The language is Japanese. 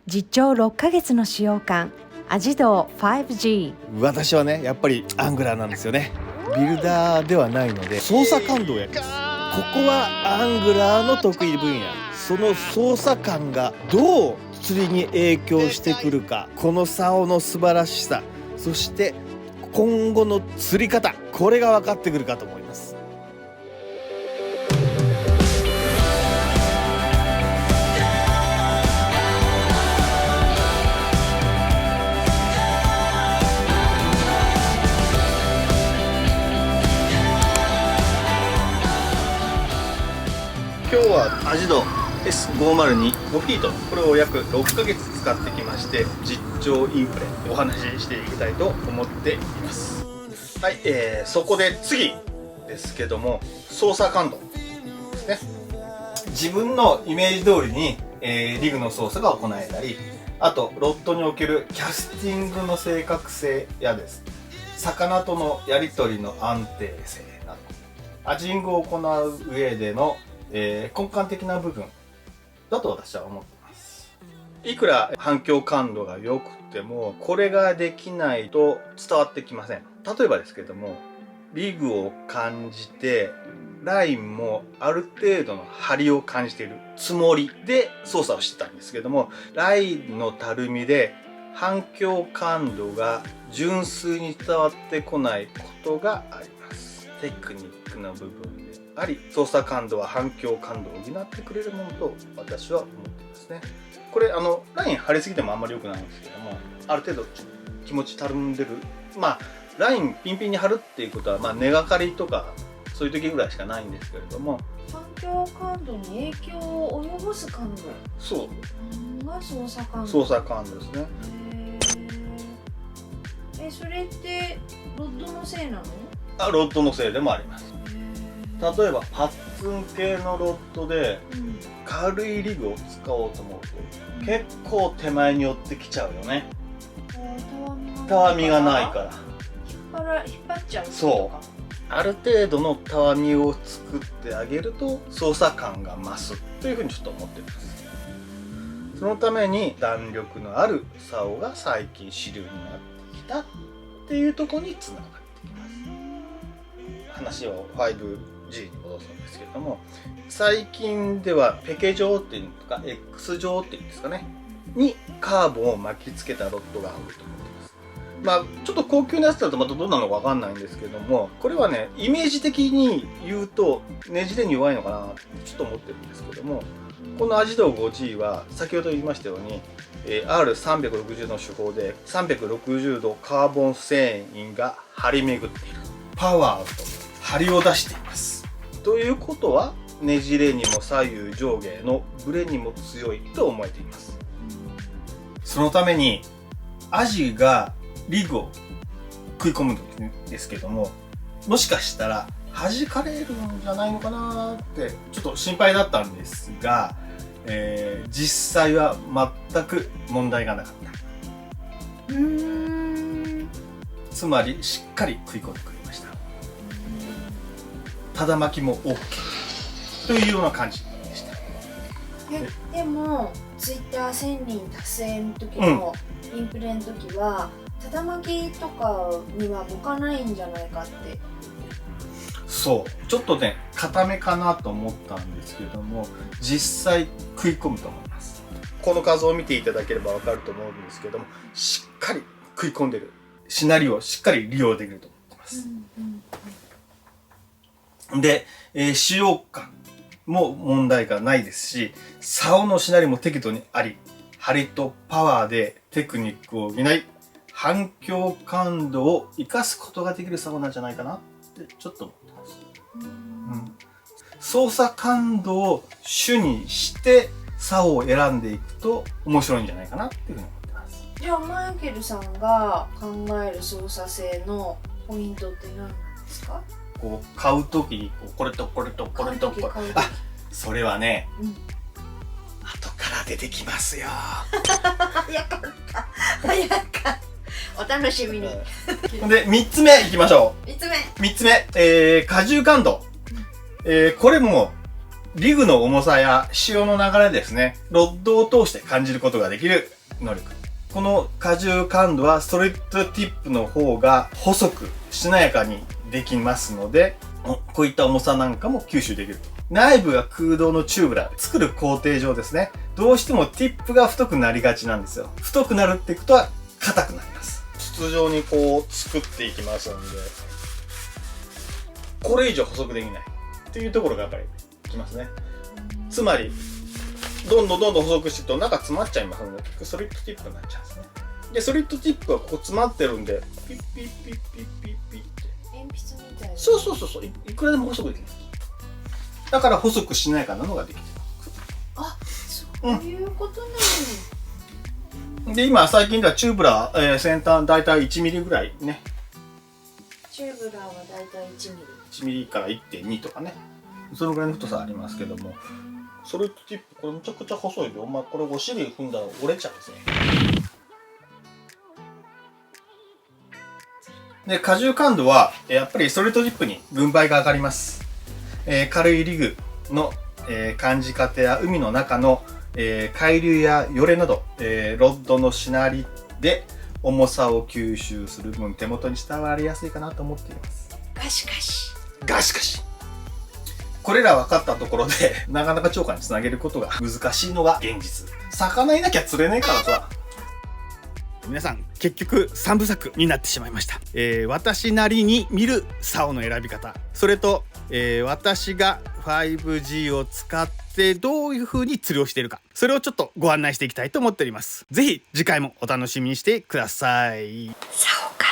実長6ヶ月の使用感、アジド 5G。 私はねやっぱりアングラーなんですよね。ビルダーではないので操作感度をやります。ここはアングラーの得意分野。その操作感がどう釣りに影響してくるか、この竿の素晴らしさ、そして今後の釣り方、これが分かってくるかと思います。今日はアジド S502 5フィート、これを約6ヶ月使ってきまして、実調インプレお話ししていきたいと思っています。はい、そこで次ですけども、操作感度ですね。自分のイメージ通りに、リグの操作が行えたり、あとロッドにおけるキャスティングの正確性やです、魚とのやり取りの安定性など、アジングを行う上での根幹的な部分だと私は思っています。いくら反響感度が良くてもこれができないと伝わってきません。例えばですけども、リグを感じてラインもある程度の張りを感じているつもりで操作をしてたんですけども、ラインのたるみで反響感度が純粋に伝わってこないことがあります。テクニックな部分であり、操作感度は反響感度を補ってくれるものと私は思っていますね。これライン張りすぎてもあんまり良くないんですけども、ある程度気持ちたるんでる、ラインピンピンに張るっていうことは根がかりとかそういう時ぐらいしかないんですけれども、反響感度に影響を及ぼす感度、そうが操作感度。操作感度ですね。それってロッドのせいなの？ロッドのせいでもあります。例えばパッツン系のロッドで軽いリグを使おうと思うと結構手前に寄ってきちゃうよね。たわみがないから引っ張っちゃう。そう、ある程度のたわみを作ってあげると操作感が増すというふうにちょっと思っています。そのために弾力のある竿が最近主流になってきたっていうところにつながってきます。話を 5G に戻すんですけれども、最近ではペケ状っていうのとか X 状っていうんですかねにカーボンを巻きつけたロッドが多いと思ってます。ちょっと高級なやつだとまたどうなのかわかんないんですけども、これはねイメージ的に言うとねじれに弱いのかなってちょっと思ってるんですけども、このアジド 5G は先ほど言いましたように、R360 の手法で360度カーボン繊維が張り巡っている。パワーと張りを出しています。ということはねじれにも左右上下のブレにも強いと思えています。そのためにアジがリグを食い込む時ですけども、もしかしたら弾かれるんじゃないのかなってちょっと心配だったんですが、実際は全く問題がなかった。つまりしっかり食い込んでくれました。ただ巻きも OK というような感じでした。でもツイッター1000人達成の時のインプレの時は、ただ巻きとかには向かないんじゃないかって。そうちょっとね固めかなと思ったんですけども、実際食い込むと思います。この画像を見ていただければ分かると思うんですけども、しっかり食い込んでるシナリオをしっかり利用できると思ってます。で、使用感も問題がないですし、竿のしなりも適度にあり、張りとパワーでテクニックを補い、反響感度を生かすことができる竿なんじゃないかなってちょっと思ってます。操作感度を主にして竿を選んでいくと面白いんじゃないかなっていうふうに思ってます。じゃあマイケルさんが考える操作性のポイントって何なんですか？こう買うときにこれとこれとこれとこれ、それはね、後から出てきますよ。早かった早かった。お楽しみに。で3つ目いきましょう。3つ目、荷重感度、これもリグの重さや潮の流れですね、ロッドを通して感じることができる能力。この荷重感度はストレートティップの方が細くしなやかにできますので、こういった重さなんかも吸収できると。内部が空洞のチューブラー、作る工程上ですね、どうしてもティップが太くなりがちなんですよ。太くなるっていくと硬くなります。筒状にこう作っていきますので、これ以上細くできないっていうところがやっぱりきますね。つまりどんどん細くしていくと中詰まっちゃいますので、結局ソリッドティップになっちゃうんですね。でソリッドティップはここ詰まってるんで、ピッピッピッピッピッピッって鉛筆みたいな。そう、いくらでも細くできます。だから細くしなやかなのができてる。あ、そういうことなの。で今最近ではチューブラー、先端だいたい1ミリぐらいね。チューブラーはだいたい1ミリ。1ミリから 1.2 とかね、そのぐらいの太さありますけども、ソリッドティップこれむちゃくちゃ細いで、お前これお尻踏んだら折れちゃうんですね。で荷重感度はやっぱりストレートティップに軍配が上がります。軽いリグの、感じ方や海の中の、海流やよれなど、ロッドのしなりで重さを吸収する分、手元に伝わりやすいかなと思っています。ガシガシガシガシ。これら分かったところでなかなか超過につなげることが難しいのが現実。魚いなきゃ釣れないからさ。皆さん結局3部作になってしまいました。私なりに見る竿の選び方、それと、私が 5G を使ってどういう風に釣りをしているか、それをちょっとご案内していきたいと思っております。ぜひ次回もお楽しみにしてください。竿か